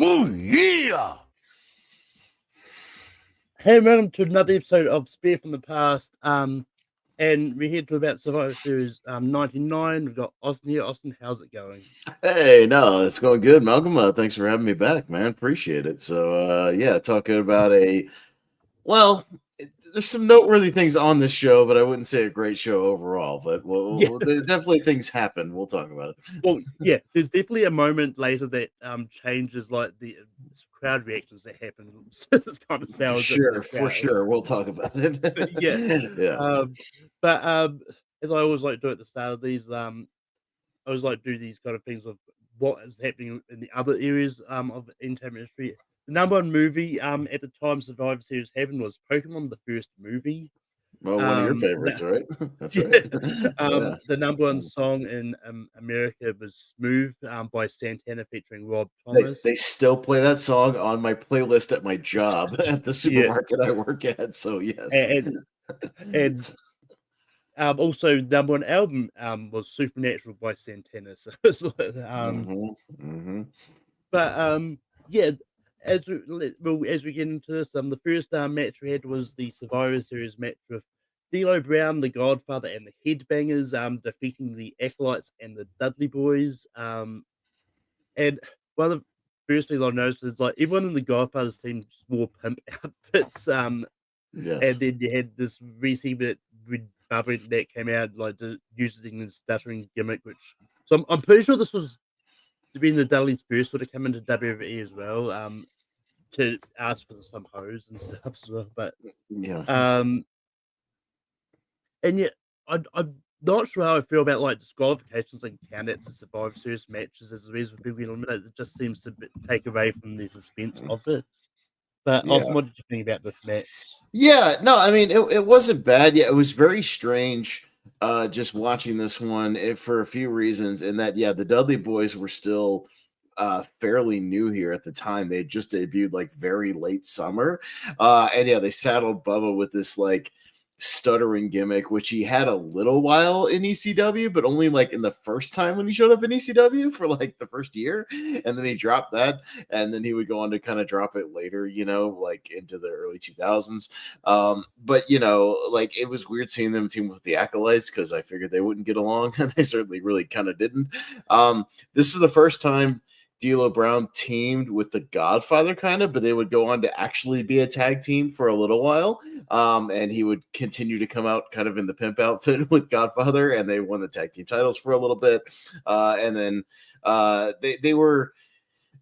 Oh, yeah! Hey, welcome to another episode of Spear from the Past. And we're here to about Survivor Series 99. We've got Austin here. Austin, how's it going? Hey, no, it's going good, Malcolm. Thanks for having me back, man. Appreciate it. So, yeah, talking about there's some noteworthy things on this show, but I wouldn't say a great show overall. But definitely things happen. We'll talk about it. Well, yeah, there's definitely a moment later that changes like the crowd reactions that happen. It's kind of sour. For sure. We'll talk about it. yeah. But as I always like to do at the start of these, I always like to do these kind of things of what is happening in the other areas of entertainment industry. The number one movie at the time Survivor Series happened was Pokemon, the first movie. Well, one of your favorites, right? That's right. The number one song in America was Smooth by Santana featuring Rob Thomas. They still play that song on my playlist at my job at the supermarket I work at. So, yes. And also, number one album was Supernatural by Santana. So it's like, But yeah, as we get into this, the first match we had was the Survivor Series match with D'Lo Brown, the Godfather, and the Headbangers defeating the Acolytes and the Dudley Boys. And one of the first things I noticed is like everyone in the Godfather's team wore pimp outfits. Yes. And then you had this receiver that came out like using the stuttering gimmick, which I'm pretty sure this was to be in the Dudley's first sort of come into WWE as well, to ask for some hose and stuff as well. But and yet I'm not sure how I feel about like disqualifications and countouts to Survivor Series matches as a reason for people being eliminated. It just seems to take away from the suspense of it. But Austin, what did you think about this match? Yeah, no, I mean it wasn't bad. Yeah, it was very strange. Just watching this one for a few reasons, and that the Dudley Boys were still fairly new here at the time. They just debuted like very late summer, and they saddled Bubba with this like stuttering gimmick, which he had a little while in ECW, but only like in the first time when he showed up in ECW for like the first year, and then he dropped that, and then he would go on to kind of drop it later, like into the early 2000s. But like it was weird seeing them team with the Acolytes because I figured they wouldn't get along, and they certainly really kind of didn't. This is the first time D'Lo Brown teamed with the Godfather but they would go on to actually be a tag team for a little while. And he would continue to come out kind of in the pimp outfit with Godfather, and they won the tag team titles for a little bit. And then they were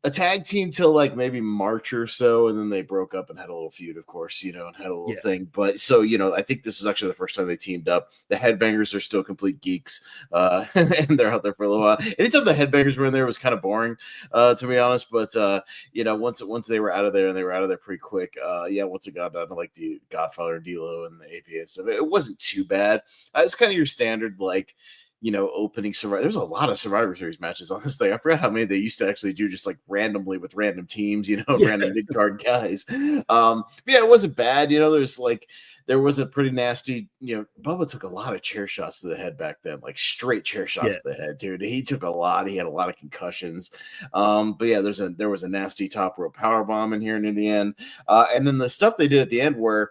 a tag team till like maybe March or so, and then they broke up and had a little feud, of course, and had a little thing. But so, I think this is actually the first time they teamed up. The Headbangers are still complete geeks, and they're out there for a little while. Anytime the Headbangers were in there, it was kind of boring, to be honest. But once they were out of there, and they were out of there pretty quick. Once it got down to like the Godfather and D'Lo and the APA and stuff, it wasn't too bad. It's kind of your standard like opening Survivor. There's a lot of Survivor Series matches on this thing. I forgot how many they used to actually do just like randomly with random teams, random mid-card guys. It wasn't bad. There was a pretty nasty, Bubba took a lot of chair shots to the head back then, like straight chair shots to the head, dude. He took a lot. He had a lot of concussions. There was a nasty top rope power bomb in here near the end. And then the stuff they did at the end where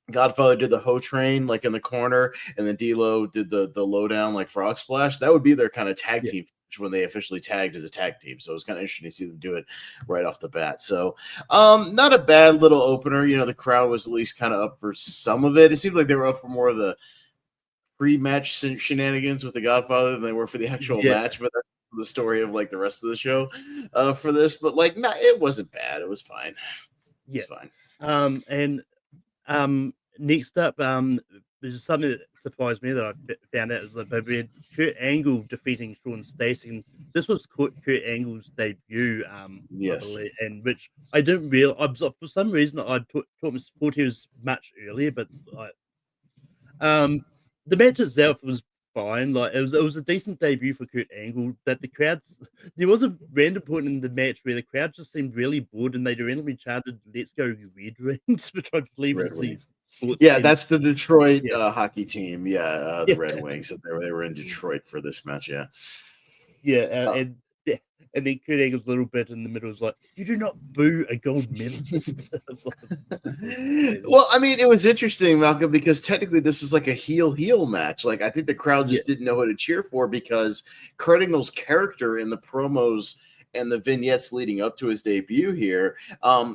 Godfather did the hoe train like in the corner, and then D'Lo did the lowdown like frog splash. That would be their kind of tag team when they officially tagged as a tag team. So it was kind of interesting to see them do it right off the bat. So not a bad little opener. The crowd was at least kind of up for some of it. It seemed like they were up for more of the pre-match shenanigans with the Godfather than they were for the actual match. But that's the story of like the rest of the show for this. But like, it wasn't bad. It was fine. It was fine. Next up, there's just something that surprised me that I found out is that we had Kurt Angle defeating Sean Stacey, and this was Kurt Angle's debut, I Yes. believe, and which I didn't realize. For some reason, I thought he was much earlier, but the match itself was fine. Like it was a decent debut for Kurt Angle, but the crowds there was a random point in the match where the crowd just seemed really bored and they randomly chanted "Let's go Red Wings," which I believe Red is the Wings. sports Yeah, team. that's the Detroit Yeah. hockey team. Yeah, the Red Wings. They were in Detroit for this match. Yeah. Yeah, Oh. and then Kurt Angle's little bit in the middle was like, "You do not boo a gold medalist." Well, I mean, it was interesting, Malcolm, because technically this was like a heel match. Like, I think the crowd just didn't know who to cheer for because Kurt Angle's character in the promos and the vignettes leading up to his debut here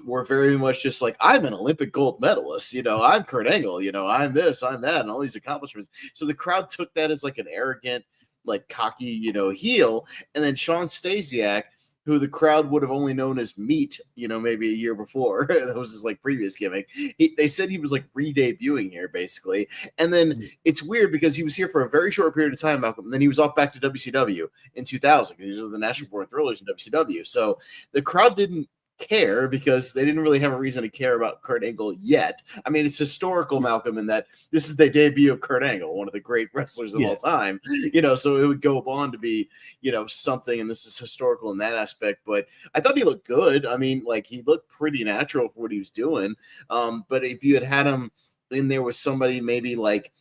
were very much just like, I'm an Olympic gold medalist, I'm Kurt Angle, I'm this, I'm that, and all these accomplishments. So the crowd took that as like an arrogant, like cocky, heel. And then Sean Stasiak, who the crowd would have only known as Meat, maybe a year before. That was his like previous gimmick. They said he was like re-debuting here, basically. And then it's weird because he was here for a very short period of time, Malcolm. And then he was off back to WCW in 2000. He was the National Born Thrillers in WCW. So the crowd didn't care because they didn't really have a reason to care about Kurt Angle yet. I mean, it's historical, Malcolm, in that this is the debut of Kurt Angle, one of the great wrestlers of all time, so it would go on to be, something, and this is historical in that aspect. But I thought he looked good. I mean, like, he looked pretty natural for what he was doing. But if you had him in there with somebody maybe like,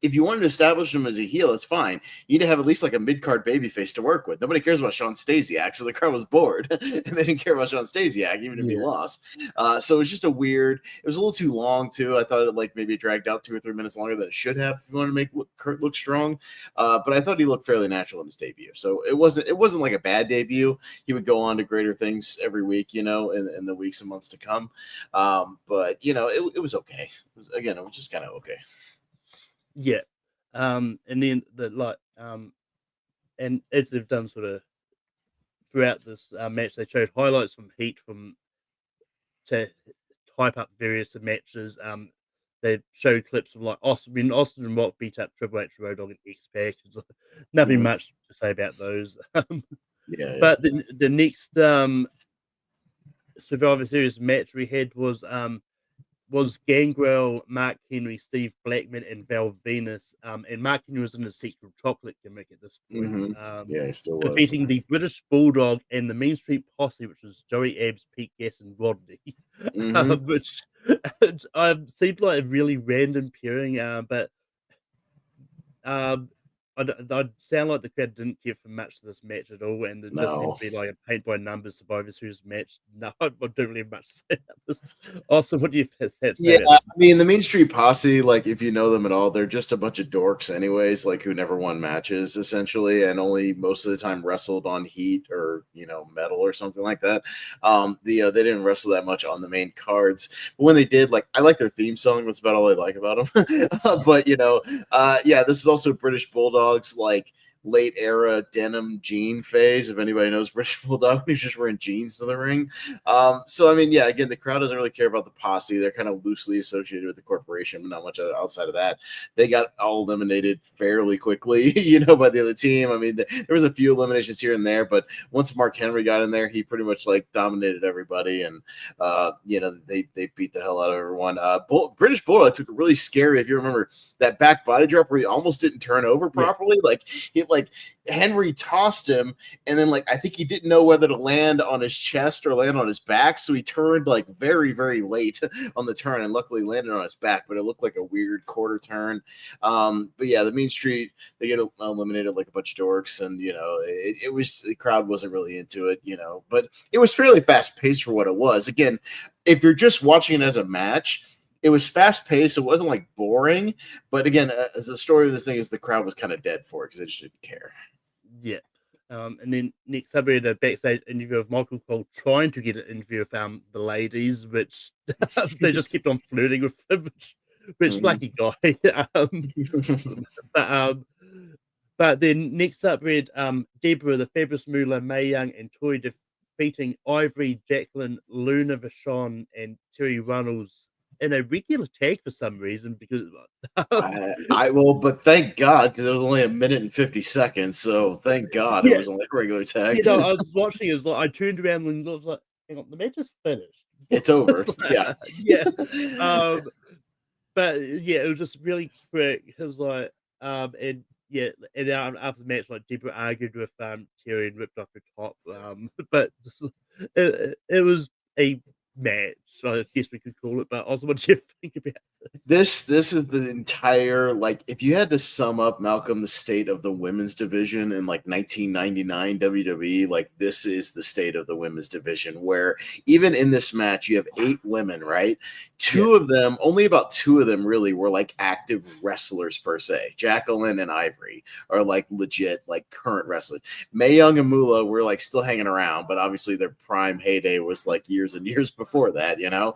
if you wanted to establish him as a heel, it's fine. You need to have at least like a mid-card babyface to work with. Nobody cares about Sean Stasiak, so the crowd was bored, and they didn't care about Sean Stasiak, even if he lost. So it was just it was a little too long, too. I thought it maybe dragged out 2 or 3 minutes longer than it should have if you want to make Kurt look strong. But I thought he looked fairly natural in his debut. So it wasn't like a bad debut. He would go on to greater things every week, in the weeks and months to come. But, it was okay. It was just kind of okay. Yeah. And then and as they've done sort of throughout this match, they showed highlights from Heat to hype up various matches. They showed clips of like Austin and Rock beat up Triple H, Road Dogg, and X-Pac. Nothing much to say about those. But the next Survivor Series match we had was Gangrel, Mark Henry, Steve Blackman, and Val Venus. And Mark Henry was in his sexual chocolate gimmick at this point. He still was. Defeating the British Bulldog and the Mean Street Posse, which was Joey Abs, Pete Gas, and Rodney. Which seemed like a really random pairing, but I'd sound like the crowd didn't care for much of this match at all, and it just seemed to be like a paint by numbers Survivor Series match. No, I don't really have much to say about this. Also, what do you have to say about this? I mean, the Mean Street Posse, like, if you know them at all, they're just a bunch of dorks anyways, like, who never won matches, essentially, and only most of the time wrestled on Heat or, Metal or something like that. They didn't wrestle that much on the main cards. But when they did, like, I like their theme song. That's about all I like about them. But, this is also British Bulldog. Like late era denim jean phase, if anybody knows British Bulldog, he's just wearing jeans to the ring. So I mean, again, the crowd doesn't really care about the Posse. They're kind of loosely associated with the corporation, but not much outside of that. They got all eliminated fairly quickly, by the other team. I mean, there was a few eliminations here and there, but once Mark Henry got in there, he pretty much like dominated everybody, and they beat the hell out of everyone. British Bulldog took a really scary, if you remember that back body drop where he almost didn't turn over properly. Like Henry tossed him, and then I think he didn't know whether to land on his chest or land on his back, so he turned very, very late on the turn, and luckily landed on his back, but it looked like a weird quarter turn. But yeah, the Mean Street, they get eliminated like a bunch of dorks, and it was, the crowd wasn't really into it, but it was fairly fast paced for what it was. Again, if you're just watching it as a match, it was fast paced. It wasn't boring, but again, as the story of this thing is, the crowd was kind of dead for it because they just didn't care. Yeah. And then next up, we had a backstage interview of Michael Cole trying to get an interview with the ladies, which they just kept on flirting with him, which lucky guy. But then next up, we had Deborah, the Fabulous Moolah, Mae Young, and Tori defeating Ivory, Jacqueline, Luna Vachon, and Terry Runnels in a regular tag for some reason because I will, but thank God because it was only 1 minute and 50 seconds. So thank God it yeah, was only a regular tag. you know, I was watching. It was like I turned around and was like, "Hang on, the match is finished." It's over. Yeah. yeah. But yeah, it was just really quick. It was like, and yeah, and after the match, like Deborah argued with Terry and ripped off her top. But it was a match, I guess we could call it. But also, what do you think about this? This is the entire, like, if you had to sum up, Malcolm, the state of the women's division in like 1999 WWE, like this is the state of the women's division, where even in this match you have 8 women, right? Only about two of them really were like active wrestlers per se. Jacqueline and Ivory are like legit like current wrestlers. Mae Young and Moolah were like still hanging around, but obviously their prime heyday was like years and years before that, you know.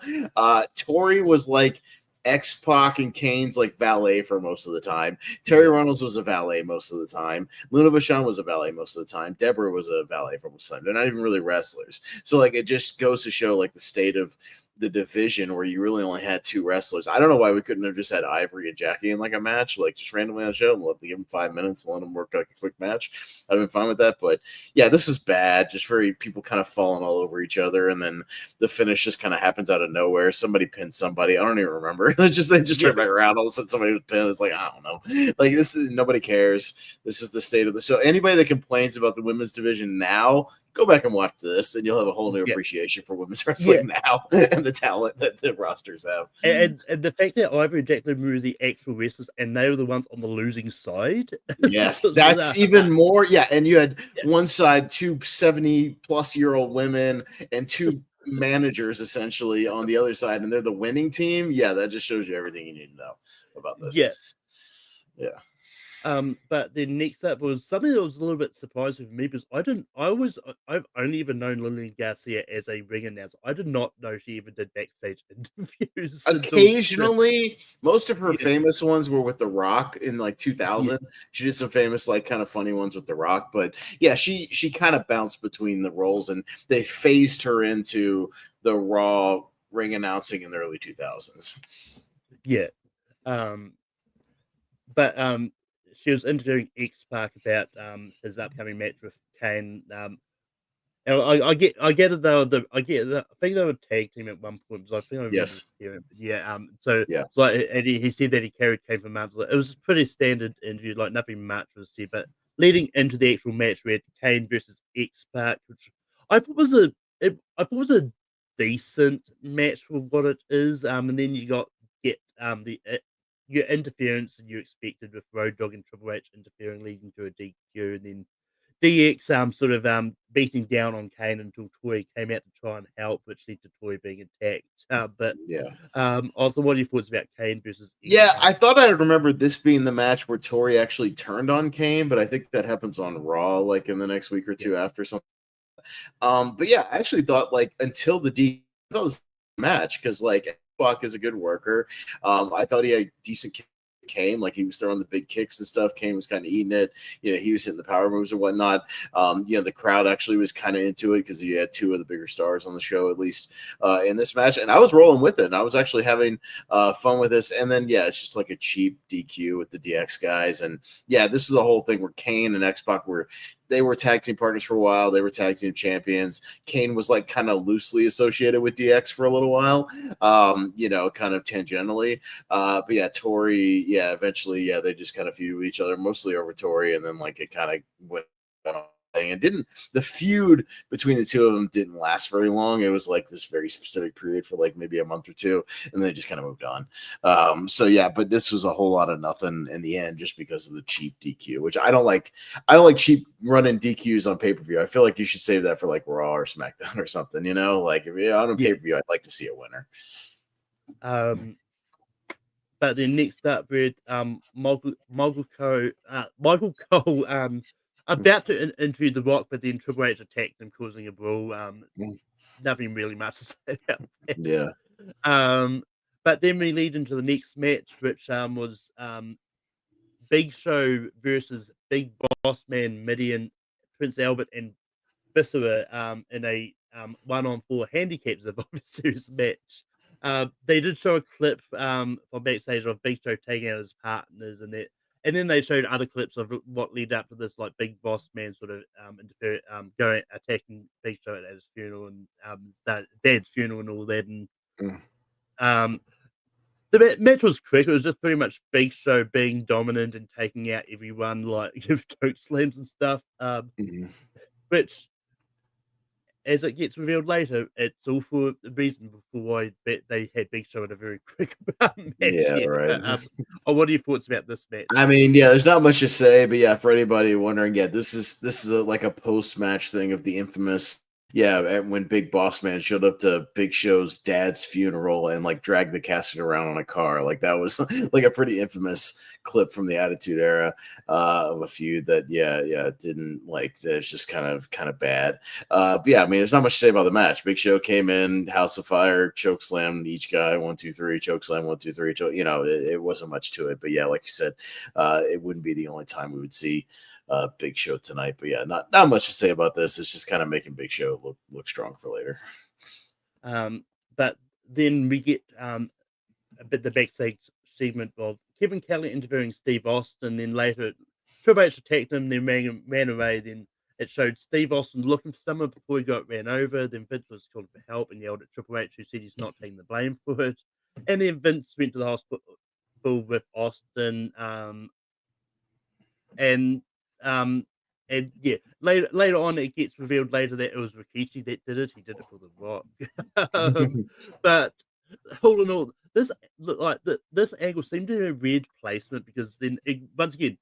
Tori was like X-Pac and Kane's like valet for most of the time. Terry Runnels was a valet most of the time. Luna Vachon was a valet most of the time. Deborah was a valet for most of the time. They're not even really wrestlers. So like it just goes to show like the state of the division where you really only had 2 wrestlers. I don't know why we couldn't have just had Ivory and Jackie in like a match, like just randomly on the show and give them 5 minutes and let them work like a quick match. I've been fine with that. But yeah, this is bad. Just very people kind of falling all over each other, and then the finish just kind of happens out of nowhere. Somebody pins somebody. I don't even remember. They just turn back around. All of a sudden somebody was pinned. It's like, I don't know. Like this is nobody cares. This is the state of the so anybody that complains about the women's division now, go back and watch this, and you'll have a whole new appreciation for women's wrestling now and the talent that the rosters have. And the fact that Ivory and Jacqueline were the actual wrestlers, and they were the ones on the losing side. Yes, that's even more. Yeah, and you had one side 2 70-plus-year-old women and 2 managers essentially on the other side, and they're the winning team. Yeah, that just shows you everything you need to know about this. Yeah. But then next up was something that was a little bit surprising for me because I've only even known Lillian Garcia as a ring announcer. I did not know she even did backstage interviews. Occasionally, most of her famous ones were with The Rock in like 2000. She did some famous, like kind of funny ones with The Rock, but yeah, she kind of bounced between the roles, and they phased her into the Raw ring announcing in the early 2000s. Yeah. But she was interviewing X-Pac about his upcoming match with Kane. And I get it though. I think they were tag team at one point. So I think I remember hearing it. So like, and he said that he carried Kane for months. It was a pretty standard interview. Like nothing much was said. But leading into the actual match, we had Kane versus X-Pac, which I thought was a decent match for what it is. And then you your interference you expected with Road Dogg and Triple H interfering, leading to a DQ, and then DX sort of beating down on Kane until Tori came out to try and help, which led to Tori being attacked. Also, what are your thoughts about Kane versus? I thought I remember this being the match where Tori actually turned on Kane, but I think that happens on Raw, like in the next week or two after something. But yeah, I actually thought like until the DQ, I thought it was a match because like Buck is a good worker. I thought he had decent Kane, like he was throwing the big kicks and stuff. Kane was kind of eating it. You know, he was hitting the power moves and whatnot. The crowd actually was kind of into it because you had 2 of the bigger stars on the show, at least in this match. And I was rolling with it. And I was actually having fun with this. And then, it's just like a cheap DQ with the DX guys. And this is a whole thing where Kane and X-Pac were tag team partners for a while. They were tag team champions. Kane was like kind of loosely associated with DX for a little while, kind of tangentially. But Tori, eventually, they just kind of feuded with each other, mostly over Tori, and then like it kind of went on. And the feud between the 2 of them didn't last very long. It was like this very specific period for like maybe a month or 2, and then they just kind of moved on. But this was a whole lot of nothing in the end just because of the cheap DQ, which I don't like. I don't like cheap running DQs on pay-per-view. I feel like you should save that for like Raw or SmackDown or something, like if you're on a pay-per-view, I'd like to see a winner. But then next up, we had Michael Cole about to interview The Rock, but then Triple H attacked him, causing a brawl. Nothing really much to say about that. But then we lead into the next match, which was Big Show versus Big Boss Man Mideon, Prince Albert, and Viscera in a 1-on-4 handicap Survivor Series match. They did show a clip from backstage of Big Show taking out his partners, and then they showed other clips of what led up to this, like Big Boss Man sort of going attacking Big Show at his funeral and Dad's funeral and all that, and Mm. um, the match was quick. It was just pretty much Big Show being dominant and taking out everyone, like choke slams and stuff. Mhm. Which, as it gets revealed later, it's all for the reason for why they had Big Show in a very quick match. Yeah, Yeah. right. What are your thoughts about this match? I mean, yeah, there's not much to say, but yeah, for anybody wondering, yeah, this is like a post match thing of the infamous, when Big Boss Man showed up to Big Show's dad's funeral and like dragged the casket around on a car. Like that was like a pretty infamous clip from the Attitude Era of a feud that didn't like that's just kind of bad. But yeah, I mean, there's not much to say about the match. Big Show came in, House of Fire, choke slammed each guy, 1, 2, 3, choke slam, 1, 2, 3. It wasn't much to it, but yeah, like you said, it wouldn't be the only time we would see Big Show tonight. But yeah, not much to say about this. It's just kind of making Big Show look strong for later. But then we get a bit the backstage segment of Kevin Kelly interviewing Steve Austin. Then later, Triple H attacked him, then ran away. Then it showed Steve Austin looking for someone before he got ran over. Then Vince was called for help and yelled at Triple H, who said he's not taking the blame for it. And then Vince went to the hospital with Austin. And yeah, later on, it gets revealed later that it was Rikishi that did it. He did it for The Rock. But all in all, this angle seemed to be a weird placement because then once again,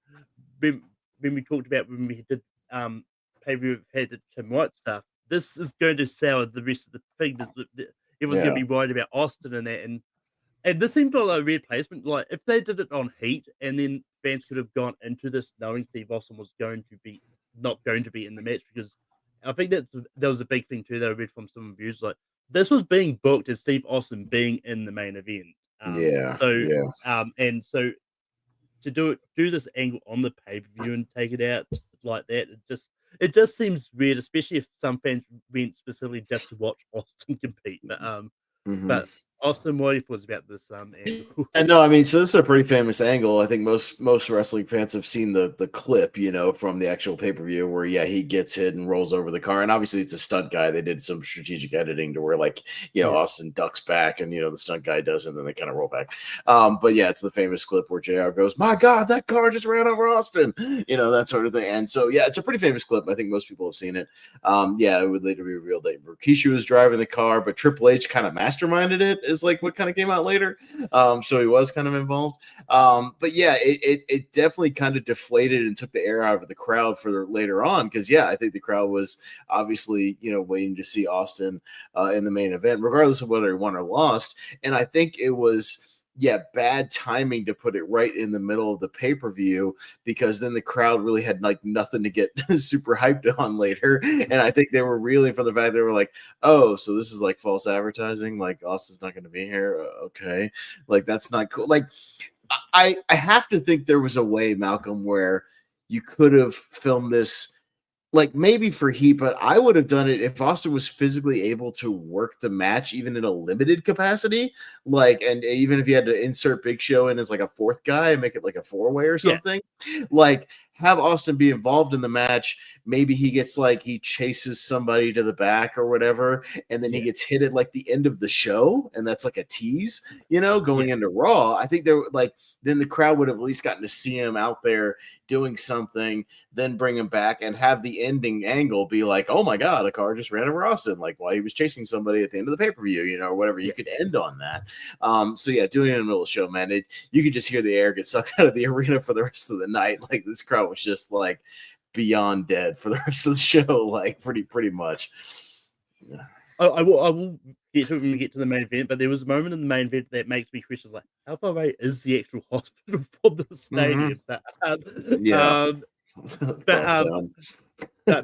when we talked about when we did pay-per-view had the Tim White stuff, this is going to sour the rest of the thing because everyone's going to be worried about Austin and that, and this seemed like a weird placement. Like if they did it on Heat, and then fans could have gone into this knowing Steve Austin was not going to be in the match, because I think that was a big thing too that I read from some reviews. Like this was being booked as Steve Austin being in the main event. And so to do this angle on the pay-per-view and take it out like that, it just seems weird, especially if some fans went specifically just to watch Austin compete. But Austin, what are your thoughts about this angle? And no, I mean, so this is a pretty famous angle. I think most wrestling fans have seen the clip, from the actual pay-per-view where he gets hit and rolls over the car. And obviously it's a stunt guy. They did some strategic editing to where Austin ducks back and the stunt guy does, and then they kind of roll back. But yeah, it's the famous clip where JR goes, "My God, that car just ran over Austin," that sort of thing. And so yeah, it's a pretty famous clip. I think most people have seen it. It would later be revealed that Rikishi was driving the car, but Triple H kind of masterminded it, is like what kind of came out later. So he was kind of involved. But yeah, it definitely kind of deflated and took the air out of the crowd for later on, because I think the crowd was obviously waiting to see Austin in the main event, regardless of whether he won or lost. And I think it was bad timing to put it right in the middle of the pay-per-view, because then the crowd really had like nothing to get super hyped on later. And I think they were reeling from the fact they were like, oh, so this is like false advertising, like Austin's not going to be here. Okay. Like that's not cool. Like I have to think there was a way, Malcolm, where you could have filmed this, like maybe for Heat, but I would have done it if Austin was physically able to work the match, even in a limited capacity. Like, and even if you had to insert Big Show in as like a fourth guy and make it like a 4-way or something, like have Austin be involved in the match. Maybe he chases somebody to the back or whatever, and then he gets hit at like the end of the show, and that's like a tease, going into Raw. I think then the crowd would have at least gotten to see him out there doing something, then bring him back and have the ending angle be like, oh my God, a car just ran over Austin, like while he was chasing somebody at the end of the pay-per-view, or whatever. You could end on that. So yeah, doing it in the middle of the show, man, you could just hear the air get sucked out of the arena for the rest of the night. Like this crowd was just like beyond dead for the rest of the show, like pretty much. Yeah. I will get to it when we get to the main event, but there was a moment in the main event that makes me question, like, how far away is the actual hospital from the stadium? But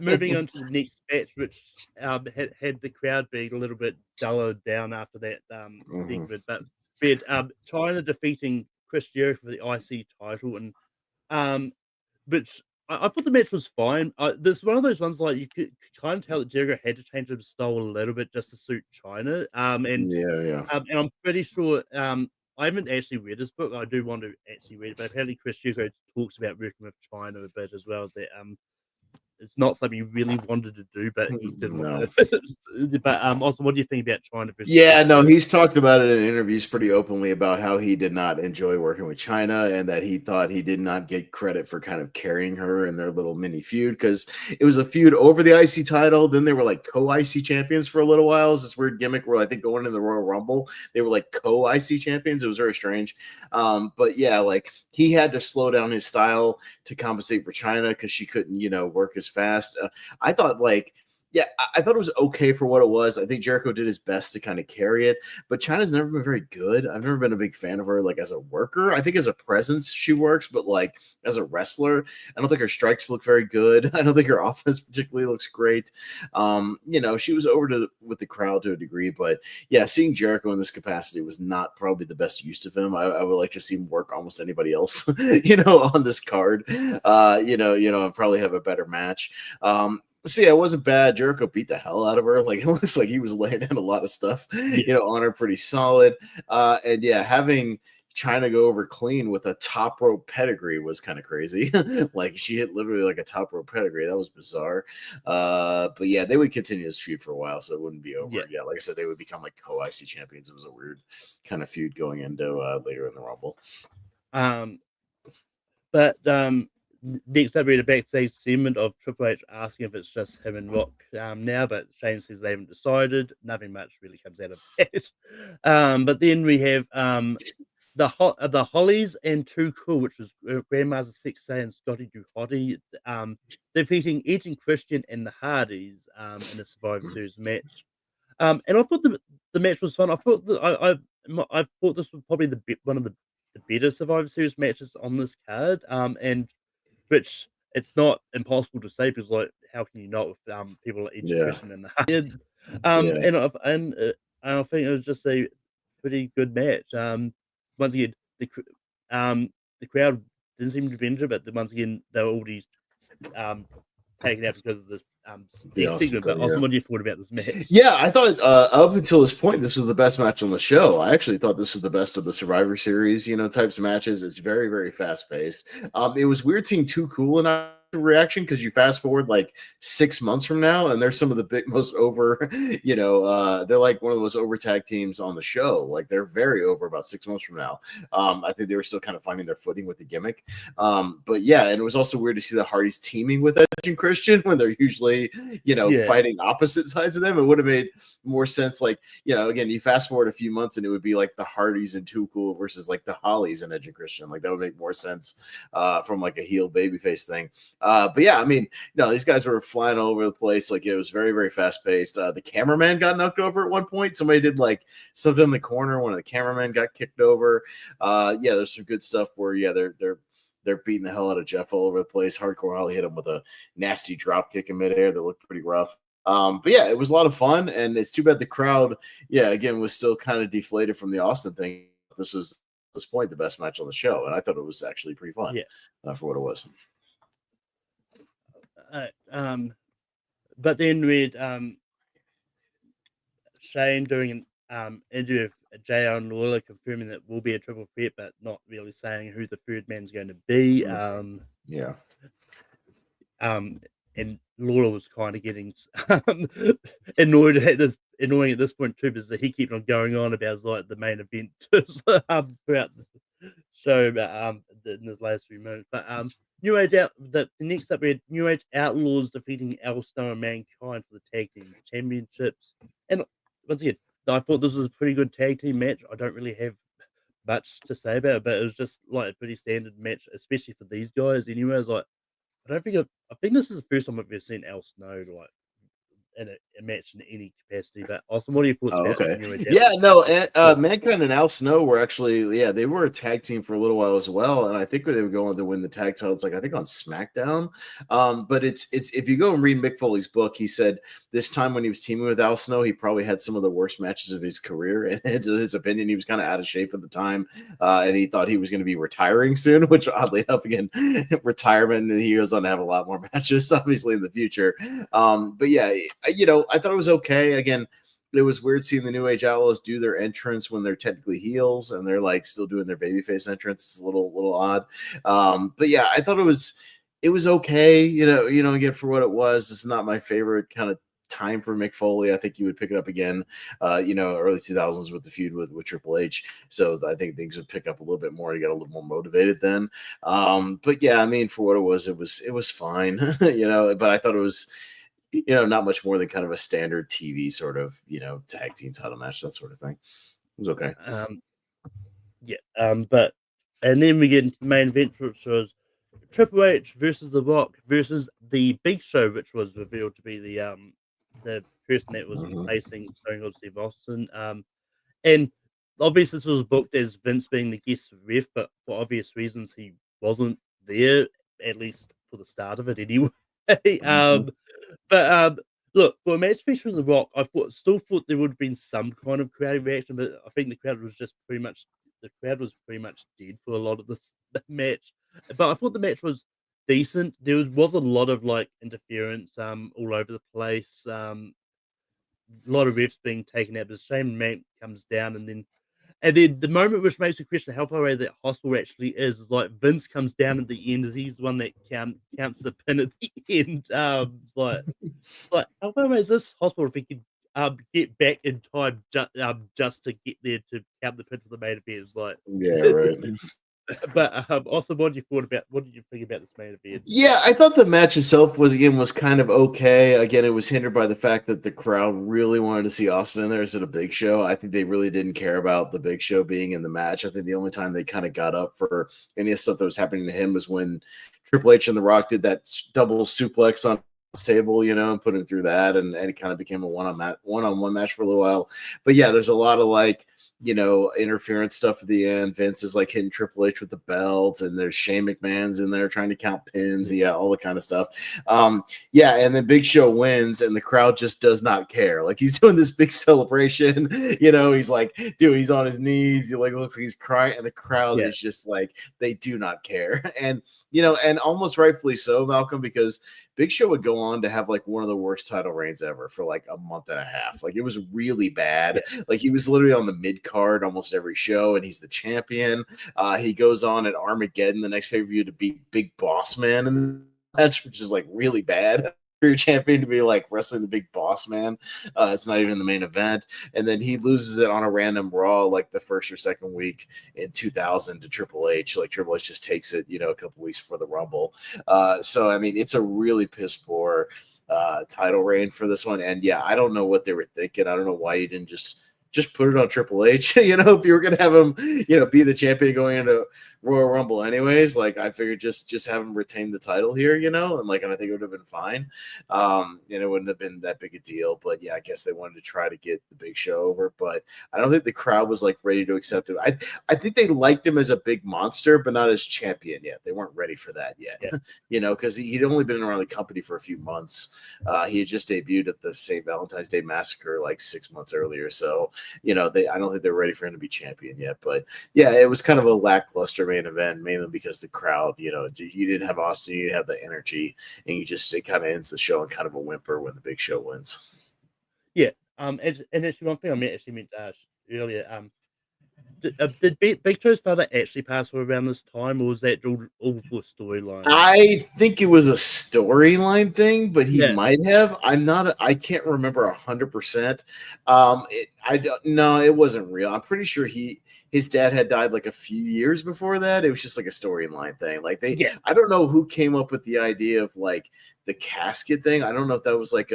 moving on to the next match, which had the crowd being a little bit duller down after that segment, but we had China defeating Chris Jericho for the IC title, and which I thought the match was fine. This one of those ones like you could kind of tell that Jericho had to change his style a little bit just to suit China. Yeah. And I'm pretty sure I haven't actually read this book. I do want to actually read it, but apparently Chris Jericho talks about working with China a bit as well. That it's not something he really wanted to do, but he did want No. to. But also, what do you think about China versus? Yeah, no, he's talked about it in interviews pretty openly about how he did not enjoy working with China and that he thought he did not get credit for kind of carrying her in their little mini feud because it was a feud over the IC title. Then they were like co-IC champions for a little while. It was this weird gimmick where I think going into the Royal Rumble, they were like co-IC champions. It was very strange. But yeah, like he had to slow down his style to compensate for China because she couldn't, work as fast. I thought I thought it was okay for what it was. I think Jericho did his best to kind of carry it, but China's never been very good. I've never been a big fan of her, like as a worker. I think as a presence she works, but like as a wrestler, I don't think her strikes look very good. I don't think her offense particularly looks great. She was over with the crowd to a degree, but yeah, seeing Jericho in this capacity was not probably the best use of him. I would like to see him work almost anybody else, on this card. And probably have a better match. See, it wasn't bad. Jericho beat the hell out of her. Like it looks like he was laying in a lot of stuff, on her pretty solid. And yeah, having China go over clean with a top rope pedigree was kind of crazy. Like she hit literally like a top rope pedigree. That was bizarre. But yeah, they would continue this feud for a while, so it wouldn't be over. Yeah, like I said, they would become like co-IC champions. It was a weird kind of feud going into later in the Rumble. Next up, we had a backstage segment of Triple H asking if it's just him and Rock now, but Shane says they haven't decided. Nothing much really comes out of that. But then we have the Hollies and Too Cool, which was Grandmaster Sexay and Scotty Too Hottie, defeating Edge and Christian and the Hardys in a Survivor Series match. And I thought the match was fun. I thought I thought this was probably one of the better Survivor Series matches on this card. And which it's not impossible to say because like how can you not with people like Edge Christian and the Hardys. And I think it was just a pretty good match. Once again, the crowd didn't seem to be into it, but once again they were already taken out because of the segment. But also, what do you thought about this match? Yeah, I thought up until this point, this was the best match on the show. I actually thought this was the best of the Survivor Series, types of matches. It's very, very fast paced. It was weird seeing Too Cool and reaction because you fast forward like 6 months from now and they're some of the most over they're like one of the most over tag teams on the show. Like they're very over about 6 months from now. I think they were still kind of finding their footing with the gimmick, but yeah, and it was also weird to see the Hardys teaming with Edge and Christian when they're usually fighting opposite sides of them. It would have made more sense, like again, you fast forward a few months and it would be like the Hardys and Too Cool versus like the Hollies and Edge and Christian. Like that would make more sense from like a heel babyface thing. But yeah, I mean, no, these guys were flying all over the place. Like it was very, very fast paced. The cameraman got knocked over at one point. Somebody did like something in the corner. One of the cameramen got kicked over. There's some good stuff where they're beating the hell out of Jeff all over the place. Hardcore Holly hit him with a nasty drop kick in midair that looked pretty rough. But yeah, it was a lot of fun, and it's too bad the crowd, again, was still kind of deflated from the Austin thing. This was at this point the best match on the show, and I thought it was actually pretty fun for what it was. But then with Shane doing an interview with JR and Lawler confirming that will be a triple threat, but not really saying who the third man's going to be. And Lawler was kind of getting annoying at this point too, because he kept on going on about like the main event throughout the show in his last few minutes. But New Age the next up we had New Age Outlaws defeating Al Snow and Mankind for the tag team championships. And once again, I thought this was a pretty good tag team match. I don't really have much to say about it, but it was just like a pretty standard match, especially for these guys. Anyway, I was like, I think this is the first time I've ever seen Al Snow like in a match in any capacity. But Austin, what are your thoughts Oh, about okay. New Age Yeah, Outlaws? no, and Mankind and Al Snow were actually, yeah, they were a tag team for a little while as well, and I think they were going to win the tag titles, like I think on SmackDown. But it's if you go and read Mick Foley's book, he said this time when he was teaming with Al Snow, he probably had some of the worst matches of his career. And in his opinion, he was kind of out of shape at the time, and he thought he was going to be retiring soon. Which oddly enough, again, retirement, and he goes on to have a lot more matches, obviously in the future. But yeah, I thought it was okay. Again, it was weird seeing the New Age Outlaws do their entrance when they're technically heels and they're like still doing their babyface entrance. It's a little odd. But yeah, I thought it was okay. Again, for what it was, it's not my favorite kind of time for Mick Foley. I think he would pick it up again, early 2000s with the feud with Triple H. So I think things would pick up a little bit more. He got a little more motivated then. But yeah, I mean, for what it was fine, but I thought it was, not much more than kind of a standard TV sort of, tag team title match, that sort of thing. It was okay. But and then we get into the main event, which was Triple H versus The Rock versus the Big Show, which was revealed to be the person that was replacing Stone Cold Steve Austin. And obviously this was booked as Vince being the guest ref, but for obvious reasons he wasn't there, at least for the start of it anyway. But look, for a match featuring The Rock, still thought there would have been some kind of crowd reaction, but I think the crowd was pretty much dead for a lot of this match. But I thought the match was decent. There was a lot of like interference all over the place. A lot of refs being taken out, but Shane Man comes down and then the moment which makes you question how far away that hospital actually is like Vince comes down at the end as he's the one that counts the pin at the end. Like how far away is this hospital if he could get back in time just to get there to count the pin for the main event? It's like Yeah, right. But also, what did you think about this main event? Yeah, I thought the match itself was kind of okay. Again, it was hindered by the fact that the crowd really wanted to see Austin in there instead of Big Show. I think they really didn't care about the Big Show being in the match. I think the only time they kind of got up for any of the stuff that was happening to him was when Triple H and The Rock did that double suplex on his table, and put him through that, and it kind of became a one-on-one match for a little while. But yeah, there's a lot of like, interference stuff at the end. Vince is like hitting Triple H with the belt, and there's Shane McMahon's in there trying to count pins. Yeah, all the kind of stuff. Yeah, and then Big Show wins, and the crowd just does not care. Like he's doing this big celebration. He's like, dude, he's on his knees. He like looks like he's crying, and the crowd is just like they do not care. And and almost rightfully so, Malcolm, because Big Show would go on to have like one of the worst title reigns ever for like a month and a half. Like it was really bad. Like he was literally on the mid card almost every show, and he's the champion. He goes on at Armageddon, the next pay-per-view, to beat Big Boss Man in the match, which is like really bad for your champion to be like wrestling the Big Boss Man. It's not even the main event. And then he loses it on a random Raw like the first or second week in 2000 to Triple H. Like Triple H just takes it, a couple weeks before the Rumble. So I mean, it's a really piss poor title reign for this one. And yeah, I don't know what they were thinking. I don't know why you didn't just put it on Triple H. If you were gonna have him, be the champion going into Royal Rumble anyways, like I figured just have him retain the title here, and I think it would have been fine. And it wouldn't have been that big a deal. But yeah, I guess they wanted to try to get the Big Show over, but I don't think the crowd was like ready to accept it. I think they liked him as a big monster, but not as champion yet. They weren't ready for that yet. Yeah. Because he'd only been around the company for a few months. He had just debuted at the St. Valentine's Day Massacre like 6 months earlier. So, I don't think they're ready for him to be champion yet. But yeah, it was kind of a lackluster main event, mainly because the crowd, you didn't have Austin, you didn't have the energy, and it kind of ends the show in kind of a whimper when the Big Show wins. Yeah. And actually, one thing I meant earlier, did Big Show's father actually pass away around this time, or was that all for storyline? I think it was a storyline thing, but he might have. I can't remember 100%. It wasn't real. I'm pretty sure his dad had died like a few years before that. It was just like a storyline thing. Like I don't know who came up with the idea of like the casket thing. I don't know if that was like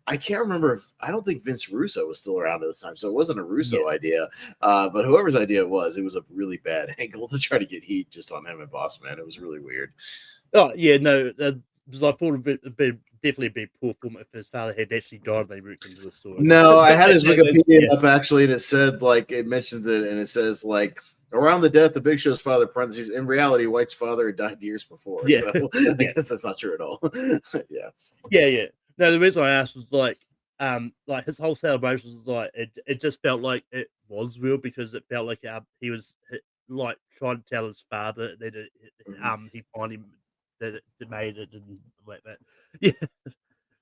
I can't remember. I don't think Vince Russo was still around at this time, so it wasn't a Russo idea. But whoever's idea it was a really bad angle to try to get heat just on him and Boss Man. It was really weird. Oh yeah, no, because I thought it'd be definitely be poor form if his father had actually died and they worked into the story. No, I had his That's- Wikipedia yeah. up actually, and it said like it mentions it, and it says like around the death of Big Show's father. Parentheses. In reality, White's father had died years before. Yeah. So I guess that's not true at all. Yeah. Yeah. No, the reason I asked was like his whole celebration was like it just felt like it was real because it felt like he was like trying to tell his father that he finally that it made it and like that. Yeah.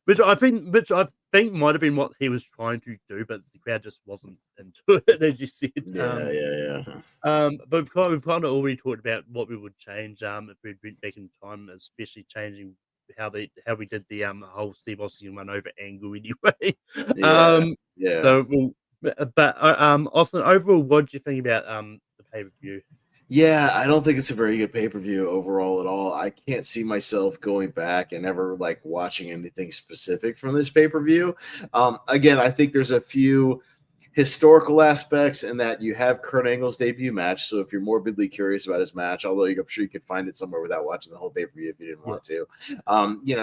Which I think might have been what he was trying to do, but the crowd just wasn't into it, as you said. Yeah. But we've kind of already talked about what we would change if we went back in time, especially changing how we did the whole Steve Austin run over angle anyway. Yeah. So but Austin, overall, what did you think about the pay per view? Yeah, I don't think it's a very good pay-per-view overall at all. I can't see myself going back and ever like watching anything specific from this pay-per-view. Again, I think there's a few historical aspects in that you have Kurt Angle's debut match. So if you're morbidly curious about his match, although I'm sure you could find it somewhere without watching the whole pay-per-view if you didn't want to,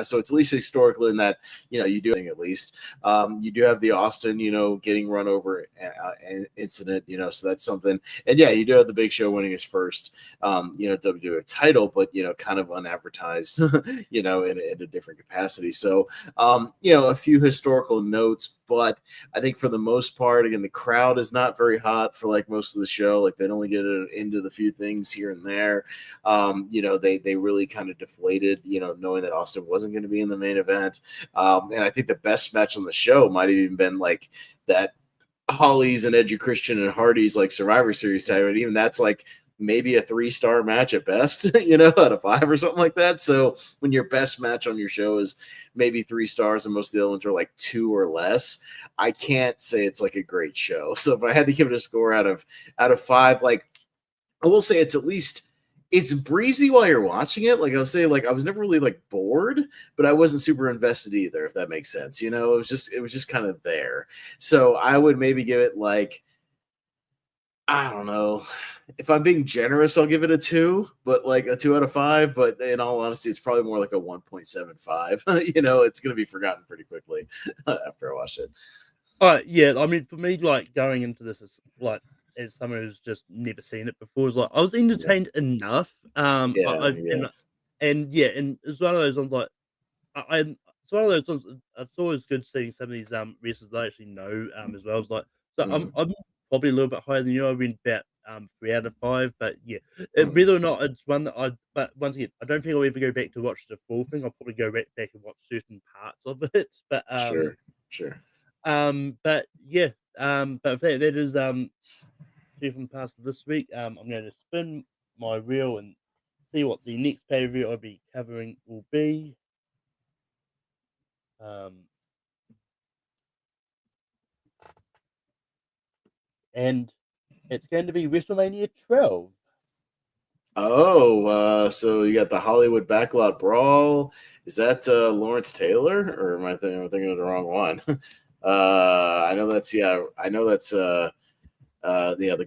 so it's at least historical in that, you do at least. You do have the Austin, getting run over incident, so that's something. And yeah, you do have the Big Show winning his first, WWE title, but, kind of unadvertised, in a different capacity. So, a few historical notes, but I think for the most part, again, the crowd is not very hot for like most of the show. Like they'd only get into the few things here and there. They really kind of deflated, knowing that Austin wasn't going to be in the main event. And I think the best match on the show might have even been like that Holly's and Edge Christian and Hardy's like Survivor Series time. And even that's like maybe a 3-star match at best, out of 5 or something like that. So when your best match on your show is maybe 3 stars and most of the other ones are like 2 or less, I can't say it's like a great show. So if I had to give it a score out of 5, like I will say it's breezy while you're watching it. Like I was saying, like I was never really like bored, but I wasn't super invested either, if that makes sense. It was just kind of there. So I would maybe give it like, I don't know. If I'm being generous, I'll give it a 2, but like a 2 out of 5. But in all honesty, it's probably more like a 1.75. It's going to be forgotten pretty quickly after I watch it. Yeah. I mean, for me, like going into this is like as someone who's just never seen it before, is like I was entertained enough. And it's one of those ones like it's one of those ones. It's always good seeing some of these wrestlers I actually know as well. It's like so I'm probably a little bit higher than you. I've been about 3 out of 5, but yeah, whether or not it's one that but once again, I don't think I'll ever go back to watch the full thing. I'll probably go back and watch certain parts of it. But Sure. but yeah, but that is different parts of this week. I'm going to spin my reel and see what the next pay per view I'll be covering will be. And it's going to be WrestleMania 12. Oh, so you got the Hollywood Backlot Brawl. Is that Lawrence Taylor, or am I thinking of the wrong one? I know that's the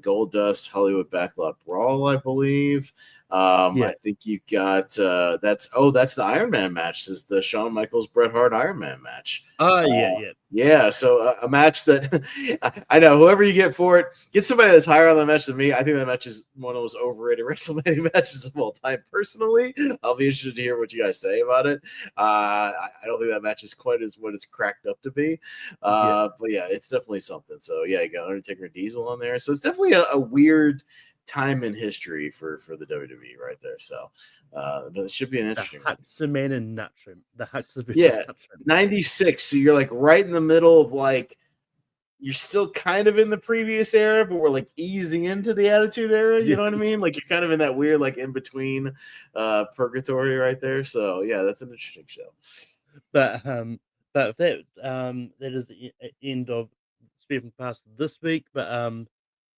Gold Dust Hollywood Backlot Brawl, I believe. I think you got that's the Iron Man match. This is the Shawn Michaels Bret Hart Iron Man match. Yeah. So a match that I know whoever you get for it, get somebody that's higher on the match than me. I think that match is one of those overrated WrestleMania matches of all time. Personally, I'll be interested to hear what you guys say about it. I don't think that match is quite as what it's cracked up to be. But yeah, it's definitely something. So yeah, you got Undertaker and Diesel on there. So it's definitely a weird time in history for the WWE right there. So it should be an interesting one. The man in Nutrim. The Huxley versus Nutrim. 96. So you're like right in the middle of like you're still kind of in the previous era, but we're like easing into the Attitude Era. You know what I mean? Like you're kind of in that weird like in between purgatory right there. So yeah, that's an interesting show. But that is the end of Speaking Past this week. But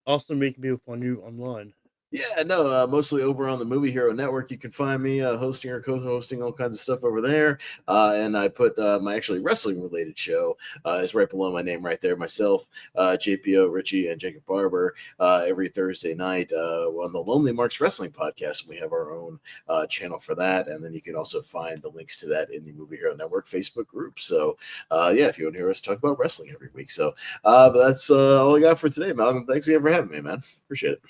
Austin, where can people find you online? Yeah, no, mostly over on the Movie Hero Network. You can find me hosting or co-hosting all kinds of stuff over there. And I put my actually wrestling-related show is right below my name right there. Myself, JPO, Richie, and Jacob Barber every Thursday night on the Lonely Marks Wrestling Podcast. We have our own channel for that. And then you can also find the links to that in the Movie Hero Network Facebook group. So, yeah, if you want to hear us talk about wrestling every week. So, but that's all I got for today, Malcolm. Thanks again for having me, man. Appreciate it.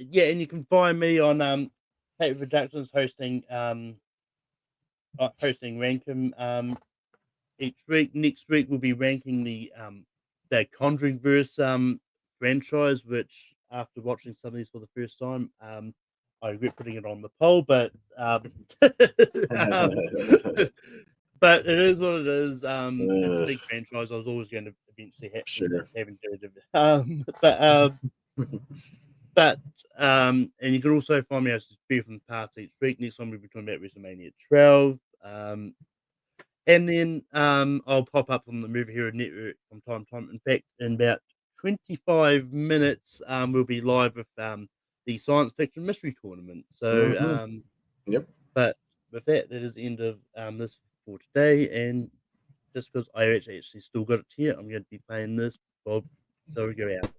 Yeah, and you can find me on Paper Productions hosting Rankum each week. Next week we'll be ranking the Conjuring Verse franchise, which after watching some of these for the first time, I regret putting it on the poll, but but it is what it is. It's a big franchise. I was always going to eventually having to do it. But and you can also find me as Spear from the Past each week. Next time we'll be talking about WrestleMania 12. And then I'll pop up on the Movie Hero Network from time to time. In fact, in about 25 minutes, we'll be live with the Science Fiction Mystery Tournament. So, yep. But with that, that is the end of this for today. And just because I actually still got it here, I'm going to be playing this, Bob. So we go out.